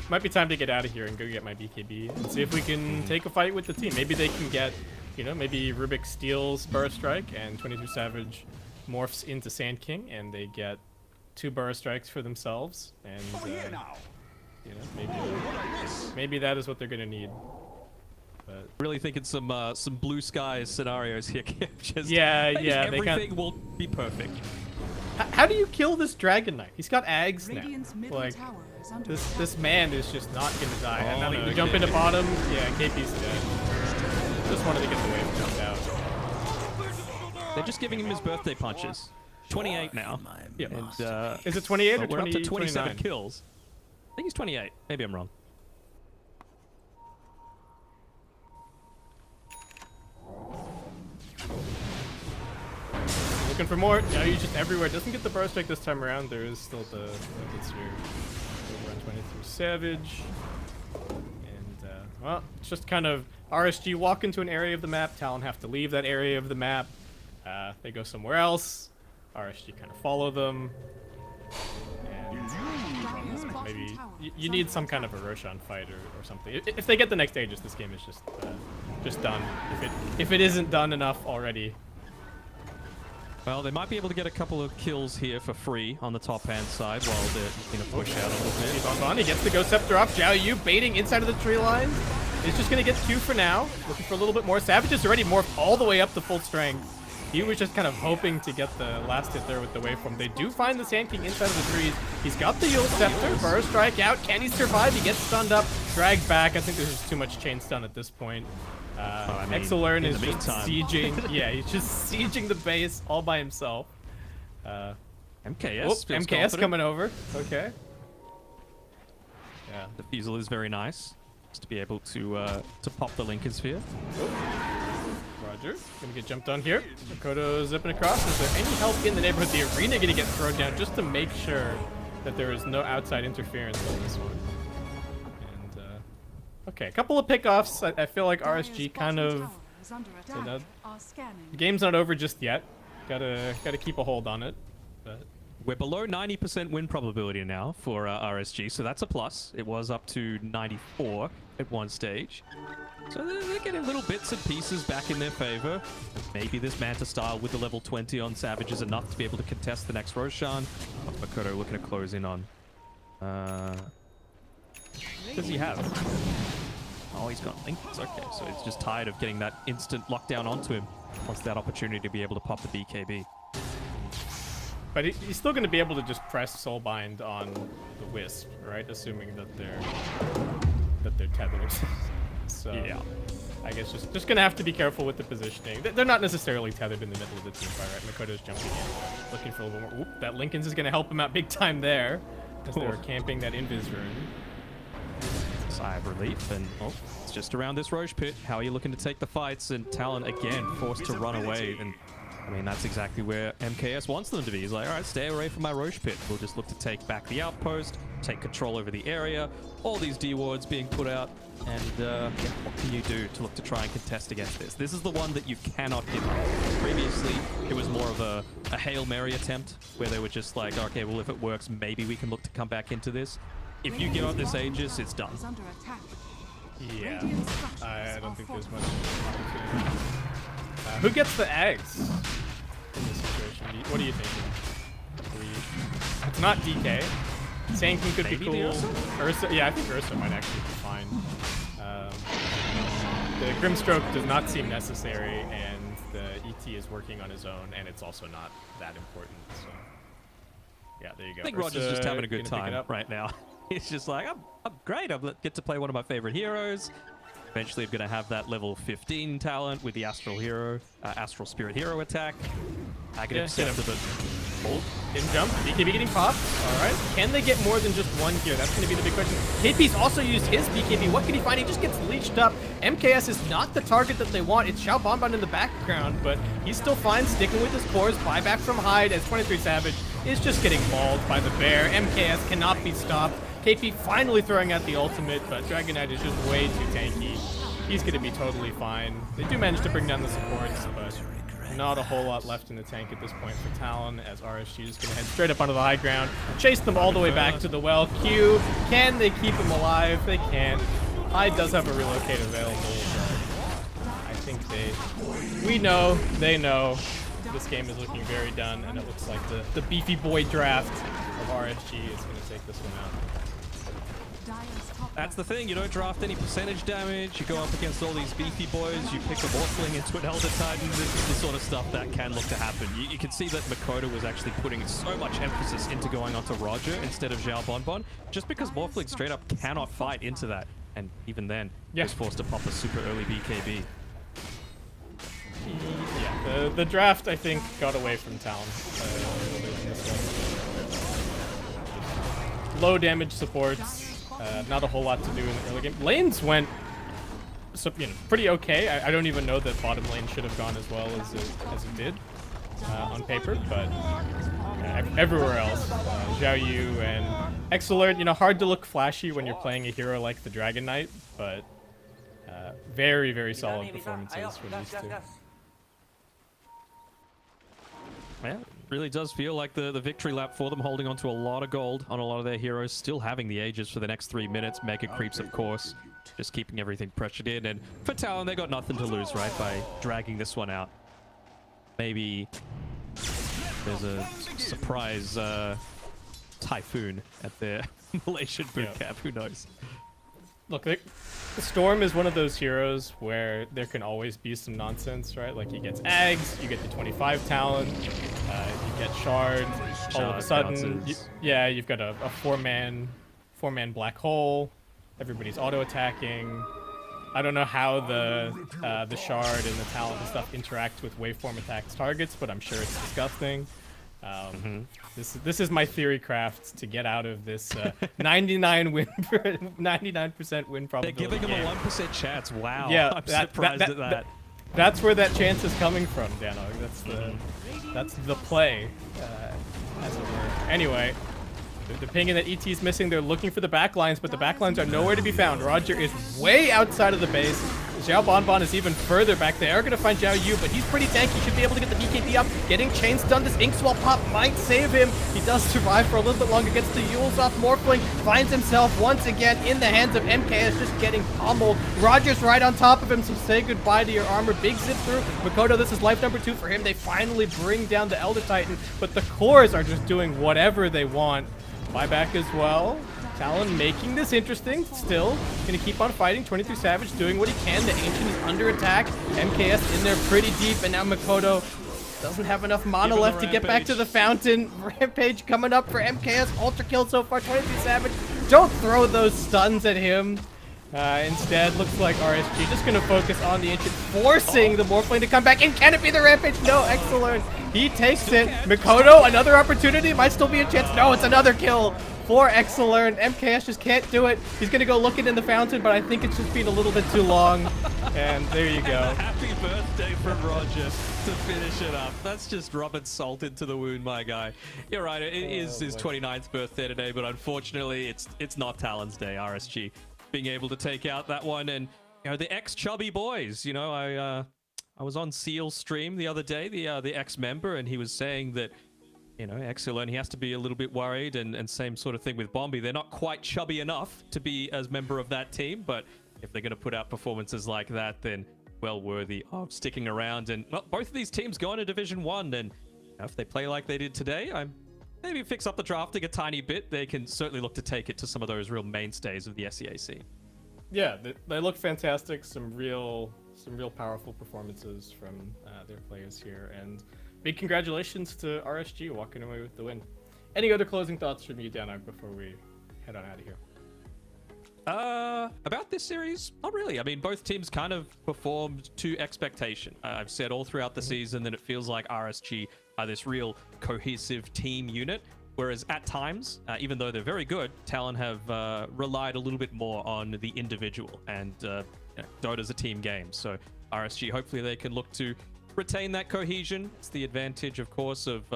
might be time to get out of here and go get my BKB and see if we can take a fight with the team. Maybe they can get, you know, maybe Rubik steals Burst Strike and 22 Savage morphs into Sand King and they get 2 Burst Strikes for themselves. And, you know, maybe that is what they're going to need. But Really thinking some blue skies scenarios here. Just, Yeah, maybe yeah, they everything will be perfect. how do you kill this Dragon Knight? He's got Ags now. Radiant's middle Like, tower is under attack. this man is just not going to die. Oh, I don't know. look Jump at into it. bottom. Yeah, KP's dead. Just wanted to get the wave jumped out. They're just giving him his birthday punches. 28 now. Yeah. And, Is it 28 or but we're 20, up to 27 29? kills. I think he's 28. Maybe I'm wrong. Looking for more. Yeah, he's just everywhere. Doesn't get the burst strike this time around. There is still the good sphere. Over on 23 Savage. And, well, it's just kind of RSG walk into an area of the map. Talon have to leave that area of the map. They go somewhere else. RSG kind of follow them. And Dire's bottom maybe tower you is need under some kind of a Roshan fight or something. If they get the next Aegis, this game is just done. If it isn't done enough already. Well, they might be able to get a couple of kills here for free on the top-hand side while they're going to push out a little bit. He's on. He gets the Ghost Scepter off. Xiao Yu baiting inside of the tree line. He's just going to get Q for now. Looking for a little bit more. Savage is already morphed all the way up to full strength. He was just kind of hoping to get the last hit there with the waveform. They do find the Sand King inside of the trees. He's got the Yule Scepter. Burst Strike out. Can he survive? He gets stunned up. Dragged back. I think there's just too much chain stun at this point. I mean, Exalern in is the just meantime. sieging. Yeah, he's just sieging the base all by himself. MKS Oh, feels MKS confident. coming over. Okay. Yeah. The Fusil is very nice. Just to be able to pop the Lincoln Sphere. Roger. Gonna get jumped on here. Makoto zipping across. Is there any help in the neighborhood? The arena gonna get thrown down just to make sure that there is no outside interference on this one. And, okay, a couple of pickoffs. I feel like Dire's RSG bottom kind of... tower is under attack. know, Are scanning. The game's not over just yet. Gotta keep a hold on it. But We're below 90% win probability now for RSG, so that's a plus. It was up to 94 at one stage. So they're getting little bits and pieces back in their favor. Maybe this Manta style with the level 20 on Savage is enough to be able to contest the next Roshan. What's Makoto looking to close in on? What does he have? Oh, he's got Lincolns. Okay, so he's just tired of getting that instant lockdown onto him. Wants that opportunity to be able to pop the BKB. But he's still going to be able to just press Soulbind on the Wisp, right? Assuming that they're tethered. So Yeah. I guess just going to have to be careful with the positioning. They're not necessarily tethered in the middle of the team fight, right? Makoto's jumping in, looking for a little more. Oop, that Lincoln's is going to help him out big time there, as they're camping that Invis rune. sigh of relief, and oh, it's just around this Roche pit. How are you looking to take the fights? And Talon again forced to run away, and I mean that's exactly where MKS wants them to be. He's like, all right, stay away from my Roche pit. We'll just look to take back the outpost, take control over the area. All these D wards being put out, and yeah, what can you do to look to try and contest against this? This is the one that you cannot give up. Previously, it was more of a Hail Mary attempt, where they were just like, okay, well if it works, maybe we can look to come back into this. If you give up this Aegis, it's done. Is under attack. Yeah, Radiant structures I don't are think there's fortified. much opportunity. Who gets the eggs in this situation? What are you thinking? It's not DK. Sankin could Maybe be the cool. Ursa, yeah, I think Ursa might actually be fine. The Grimstroke does not seem necessary, and the ET is working on his own, and it's also not that important. So, yeah, there you go. I think Roger's just having a good gonna pick it time up. right now. He's just like, I'm great. I get to play one of my favorite heroes. Eventually, I'm going to have that level 15 talent with the Astral Spirit Hero attack. I can accept it. Hold, in jump, BKB getting popped. Alright, can they get more than just one here? That's going to be the big question. KP's also used his BKB. What can he find? He just gets leeched up. MKS is not the target that they want. It's Xiao Bonbon in the background, but he's still fine sticking with his cores. Buyback from Hyde as 23 Savage is just getting mauled by the bear. MKS cannot be stopped. KP finally throwing out the ultimate, but Dragon Knight is just way too tanky. He's going to be totally fine. They do manage to bring down the supports, but not a whole lot left in the tank at this point for Talon, as RSG is going to head straight up onto the high ground, chase them all the way back to the well. Q, can they keep him alive? They can't. Hyde does have a relocate available, but I think we know, they know, this game is looking very done, and it looks like the beefy boy draft of RSG is going to take this one out. That's the thing, you don't draft any percentage damage, you go up against all these beefy boys, you pick a Morphling into an Elder Titan, this is the sort of stuff that can look to happen. You can see that Makoto was actually putting so much emphasis into going onto Roger instead of Xiao Bonbon, just because Morphling straight up cannot fight into that, and even then, was forced to pop a super early BKB. Yeah, the draft, I think, got away from Talon. Low damage supports. Not a whole lot to do in the early game. Lanes went, pretty okay. I don't even know that bottom lane should have gone as well as it did on paper, but everywhere else, Xiao Yu and Exalert, hard to look flashy when you're playing a hero like the Dragon Knight, but very, very solid performances from these two. Yeah, it really does feel like the victory lap for them, holding on to a lot of gold on a lot of their heroes, still having the Aegis for the next 3 minutes. Mega creeps, of course, just keeping everything pressured in. And for Talon, they got nothing to lose, right, by dragging this one out. Maybe there's a surprise typhoon at their Malaysian boot camp, who knows? Look, the Storm is one of those heroes where there can always be some nonsense, right? Like, he gets Ags, you get the 25 Talon, you get Shard, all of a sudden, you've got a four-man black hole, everybody's auto-attacking. I don't know how the Shard and the Talon and stuff interact with waveform attacks targets, but I'm sure it's disgusting. This is my theory craft to get out of this 99% win probability. They're giving them a 1% chance. Wow. Yeah, I'm surprised at that. That's where that chance is coming from, Danog. That's the play, as it were. Anyway, the pinging that ET is missing. They're looking for the backlines, but the backlines are nowhere to be found. Roger is way outside of the base. Xiao Bonbon is even further back. They are going to find Xiao Yu, but he's pretty tanky. Should be able to get the BKB up. Getting chain stunned. This Ink Swell pop might save him. He does survive for a little bit longer. Gets the Yules off. Morphling finds himself once again in the hands of MKS, just getting pummeled. Roger's right on top of him, so say goodbye to your armor. Big zip through. Makoto, this is life number 2 for him. They finally bring down the Elder Titan, but the cores are just doing whatever they want. Buyback as well. Talon making this interesting still. Gonna keep on fighting. 23 Savage doing what he can. The Ancient is under attack. MKS in there pretty deep, and now Makoto doesn't have enough mana left to get back to the fountain. Rampage coming up for MKS. Ultra kill so far. 23 Savage. Don't throw those stuns at him. Instead, looks like RSG just gonna focus on the Ancient, forcing the Morphling to come back. And can it be the Rampage? No, excellent. He takes it. Makoto, another opportunity. Might still be a chance. No, it's another kill for Exelern. MKS just can't do it. He's going to go looking in the fountain, but I think it's just been a little bit too long. And there you go. Happy birthday from Roger to finish it up. That's just rubbing salt into the wound, my guy. You're right, it is his 29th birthday today, but unfortunately it's not Talon's day. RSG being able to take out that one. And the ex-chubby boys, I was on Seal's stream the other day, the ex-member, and he was saying that Exelern, he has to be a little bit worried, and same sort of thing with Bombi. They're not quite chubby enough to be as member of that team, but if they're going to put out performances like that, then well worthy of sticking around. And well, both of these teams go into Division 1, and if they play like they did today, maybe fix up the drafting a tiny bit. They can certainly look to take it to some of those real mainstays of the SEAC. Yeah, they look fantastic. Some real powerful performances from their players here, and big congratulations to RSG walking away with the win. Any other closing thoughts from you, Danog, before we head on out of here? About this series, not really. I mean, both teams kind of performed to expectation. I've said all throughout the season that it feels like RSG are this real cohesive team unit, whereas at times, even though they're very good, Talon have relied a little bit more on the individual, and Dota's a team game, so RSG, hopefully they can look to retain that cohesion. It's the advantage, of course, of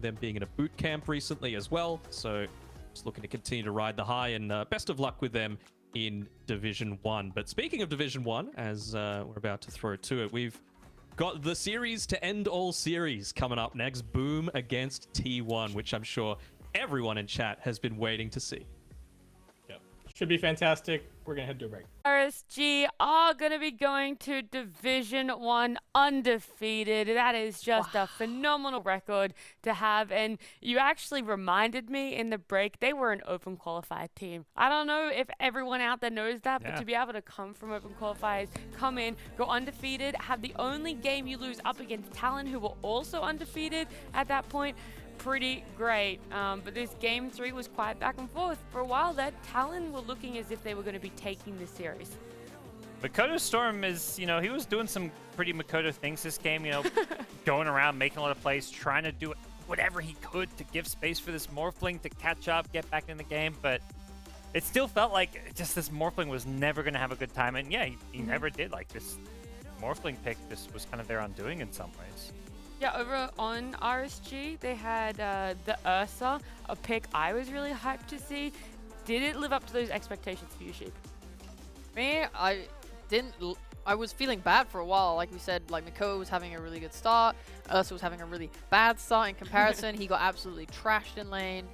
them being in a boot camp recently as well, so just looking to continue to ride the high, and best of luck with them in Division 1. But speaking of Division 1, as we're about to throw to it, we've got the series to end all series coming up next. Boom against T1, which I'm sure everyone in chat has been waiting to see. Yep. Should be fantastic. We're going to head to a break. RSG are going to be going to Division 1 undefeated. That is just a phenomenal record to have. And you actually reminded me in the break, they were an open qualified team. I don't know if everyone out there knows that, but to be able to come from open qualifiers, come in, go undefeated, have the only game you lose up against Talon, who were also undefeated at that point, pretty great. But this game 3 was quite back and forth. For a while there, Talon were looking as if they were going to be taking the series. Makoto Storm is, he was doing some pretty Makoto things this game, going around, making a lot of plays, trying to do whatever he could to give space for this Morphling to catch up, get back in the game, but it still felt like just this Morphling was never going to have a good time, and yeah, he never did. Like, this Morphling pick just was kind of their undoing in some ways. Yeah, over on RSG, they had the Ursa, a pick I was really hyped to see. Did it live up to those expectations for you, Sheep? Me, I was feeling bad for a while. Like we said, like Mako was having a really good start. Ursa was having a really bad start in comparison. He got absolutely trashed in lane.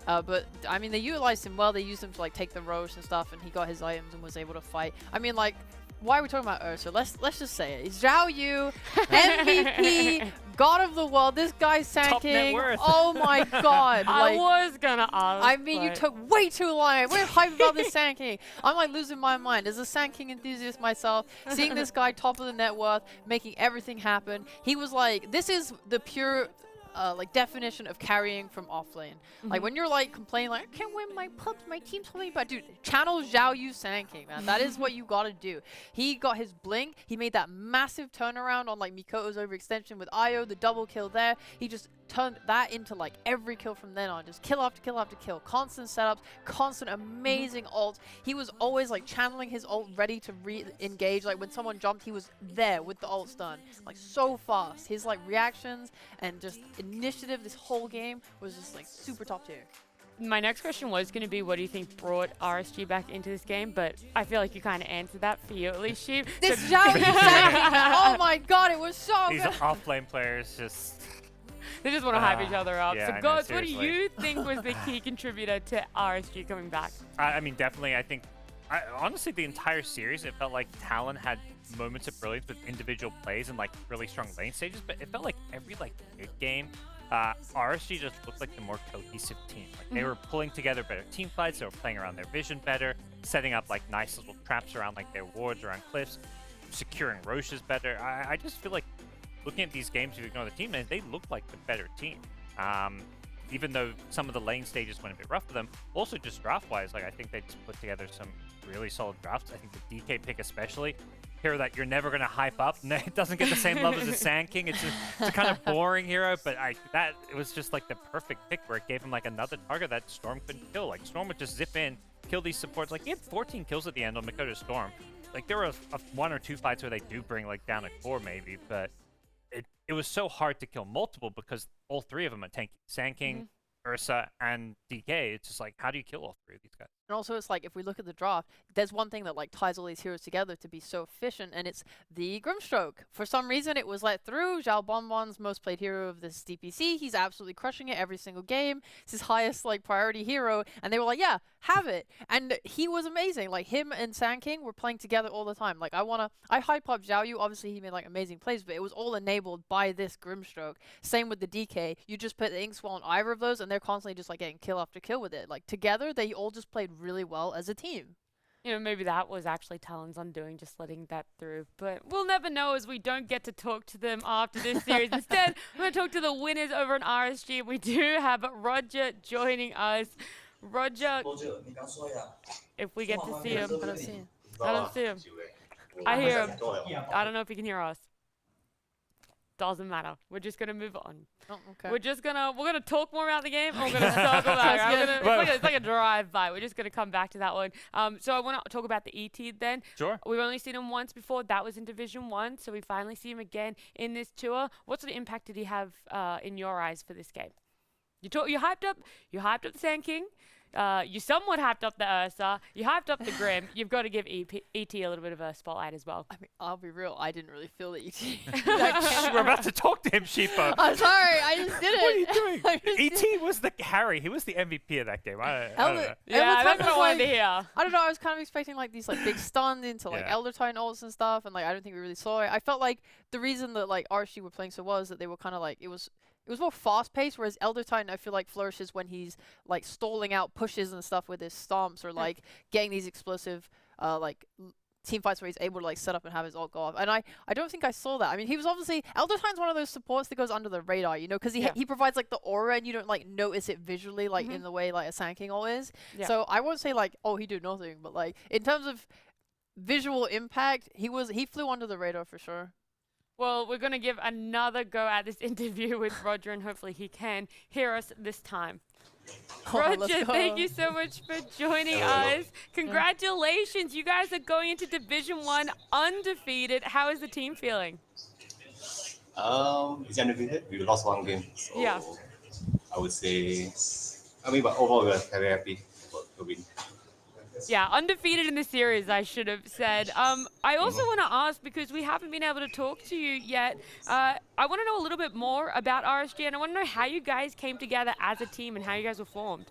But I mean, they utilized him well. They used him to like take the roast and stuff, and he got his items and was able to fight. I mean, like, why are we talking about Ursa? Let's just say it. Zhao Yu, MVP, God of the World. This guy's sanking. Top net worth. Oh my God! I was gonna ask. I mean, you took way too long. We're hyped about this sanking. I'm like losing my mind. As a sanking enthusiast myself, seeing this guy top of the net worth, making everything happen. He was like, this is the pure like definition of carrying from offlane. Like when you're like complaining like, I can't win my pups, my team's holding, but dude, channel Zhao Yu Sanking, man. That is what you gotta do. He got his blink. He made that massive turnaround on like Mikoto's overextension with Io, the double kill there. He just turned that into like every kill from then on. Just kill after kill after kill. Constant setups, constant amazing ults. He was always like channeling his ult ready to re-engage. Like when someone jumped, he was there with the ults done. Like so fast. His like reactions and just initiative this whole game was just like super top tier. My next question was going to be, what do you think brought RSG back into this game? But I feel like you kind of answered that for you at least, Sheep. This Zhao Yu Sanking, man. Oh my God, it was so These good. off-lane players just... They just want to hype each other up. Yeah, So, I know, Gods, what do seriously. you think was the key contributor to RSG coming back? I mean, definitely, I think... honestly, the entire series, it felt like Talon had moments of brilliance with individual plays and like really strong lane stages, but it felt like every like mid game, RSG just looked like the more cohesive team. Like they were pulling together better team fights, they were playing around their vision better, setting up like nice little traps around like their wards around cliffs, securing Roches better. I just feel like looking at these games, you ignore the team, and they look like the better team. Even though some of the lane stages went a bit rough for them, also just draft-wise, like I think they just put together some really solid drafts. I think the DK pick especially, hero that you're never gonna hype up. It doesn't get the same love as a Sand King. It's a kind of boring hero, but it was just like the perfect pick where it gave him like another target that Storm couldn't kill. Like Storm would just zip in, kill these supports. Like he had 14 kills at the end on Mikoto Storm. Like there were one or two fights where they do bring like down a core maybe, but it was so hard to kill multiple because all three of them are tanky. Sand King, Ursa, and DK. It's just like, how do you kill all three of these guys? And also, it's like, if we look at the draft, there's one thing that like ties all these heroes together to be so efficient, and it's the Grimstroke. For some reason, it was let through. Zhao Bonbon's most played hero of this DPC. He's absolutely crushing it every single game. It's his highest like priority hero, and they were like, yeah, have it. And he was amazing. Like him and Sand King were playing together all the time. Like I hype up Zhao Yu. Obviously, he made like amazing plays, but it was all enabled by this Grimstroke. Same with the DK. You just put the Inkswell on either of those, and they're constantly just like getting kill after kill with it. Like together, they all just played really well as a team. You know, maybe that was actually Talon's undoing, just letting that through. But we'll never know as we don't get to talk to them after this series. Instead, we're going to talk to the winners over in RSG. We do have Roger joining us. Roger, if we get to see him. I don't see him. I don't see him. I hear him. I don't know if he can hear us. Doesn't matter. We're just gonna move on. Oh, okay. We're gonna talk more about the game. Or we're gonna circle back. It's like a drive-by. We're just gonna come back to that one. So I want to talk about the ET then. Sure. We've only seen him once before. That was in Division 1. So we finally see him again in this tour. What sort of impact did he have in your eyes for this game? You hyped up the Sand King. You somewhat hyped up the Ursa. You hyped up the Grim. You've got to give ET a little bit of a spotlight as well. I mean, I'll be real. I didn't really feel the ET. We're about to talk to him, Sheepo. I'm sorry. I just didn't. What are you doing? ET was the Harry. He was the MVP of that game. I don't know. Yeah, that's what I wanted to hear. I don't know. I was kind of expecting like these like big stuns into like Elder Titan ults and stuff, and like I don't think we really saw it. I felt like the reason that like RSG were playing so well is that they were kind of like it was more fast-paced, whereas Elder Titan, I feel like, flourishes when he's, like, stalling out pushes and stuff with his stomps or, like, getting these explosive, like, team fights where he's able to, like, set up and have his ult go off. And I don't think I saw that. I mean, he was obviously... Elder Titan's one of those supports that goes under the radar, you know, because he provides, like, the aura and you don't, like, notice it visually, like, in the way, like, a Sand King ult is. Yeah. So I won't say, like, oh, he did nothing, but, like, in terms of visual impact, he flew under the radar for sure. Well, we're going to give another go at this interview with Roger, and hopefully he can hear us this time. Roger, thank you so much for joining us. Congratulations. You guys are going into Division 1 undefeated. How is the team feeling? It's undefeated. We lost one game. So yeah. I would say, but overall, we're very happy about the win. Yeah, undefeated in the series, I should have said. I also want to ask, because we haven't been able to talk to you yet, I want to know a little bit more about RSG, and I want to know how you guys came together as a team and how you guys were formed.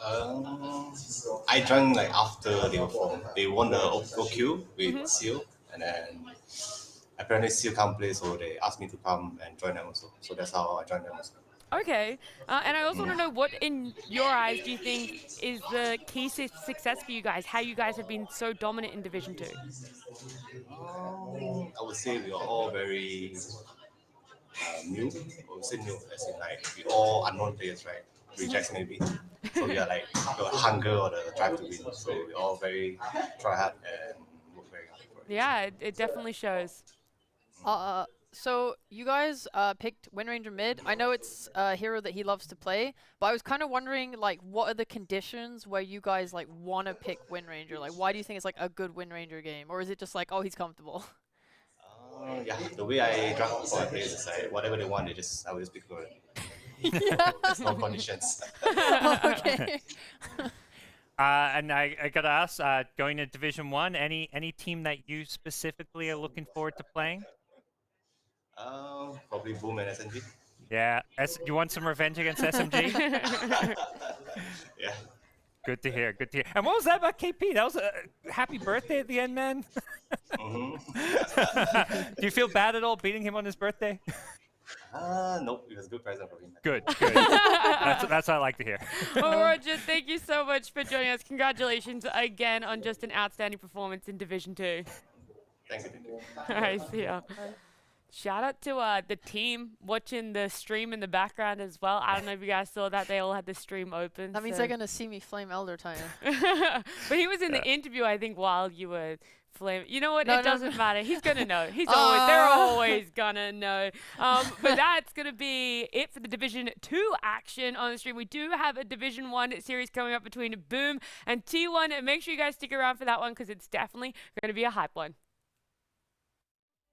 I joined like after they were formed. They won the OQ with Seal, and then apparently Seal can't play, so they asked me to come and join them also. So that's how I joined them also. Okay, and I also want to know what, in your eyes, do you think is the key success for you guys? How you guys have been so dominant in Division 2? I would say we are all very new. I would say new, as in like we all unknown players, right? Rejects maybe. So we are like the hunger or the drive to win. So we all very try hard and work very hard for it. Yeah, it definitely shows. So you guys picked Wind Ranger mid. I know it's a hero that he loves to play, but I was kind of wondering, like, what are the conditions where you guys like want to pick Wind Ranger? Like, why do you think it's like a good Wind Ranger game, or is it just like, oh, he's comfortable? Yeah, the way I draft for my players is like whatever they want, I will just pick for it. Yeah. There's no conditions. Okay. And I gotta ask, going to Division 1, any team that you specifically are looking forward to playing? Probably Boom and SMG. Yeah, you want some revenge against SMG? Yeah. Good to hear, good to hear. And what was that about KP? That was a happy birthday at the end, man. Do you feel bad at all beating him on his birthday? Nope, it was a good present for him. Good. That's what I like to hear. Well, Roger, thank you so much for joining us. Congratulations again on just an outstanding performance in Division 2. Thank you. All right, see ya. Shout out to the team watching the stream in the background as well. I don't know if you guys saw that. They all had the stream open. That means so- they're gonna see me flame Elder Titan. But he was in the interview, I think, while you were flaming. You know what? No, It no, doesn't matter. He's gonna know. He's always. They're Ah. always gonna know. But that's gonna be it for the Division 2 action on the stream. We do have a Division 1 series coming up between Boom and T1. And make sure you guys stick around for that one because it's definitely gonna be a hype one.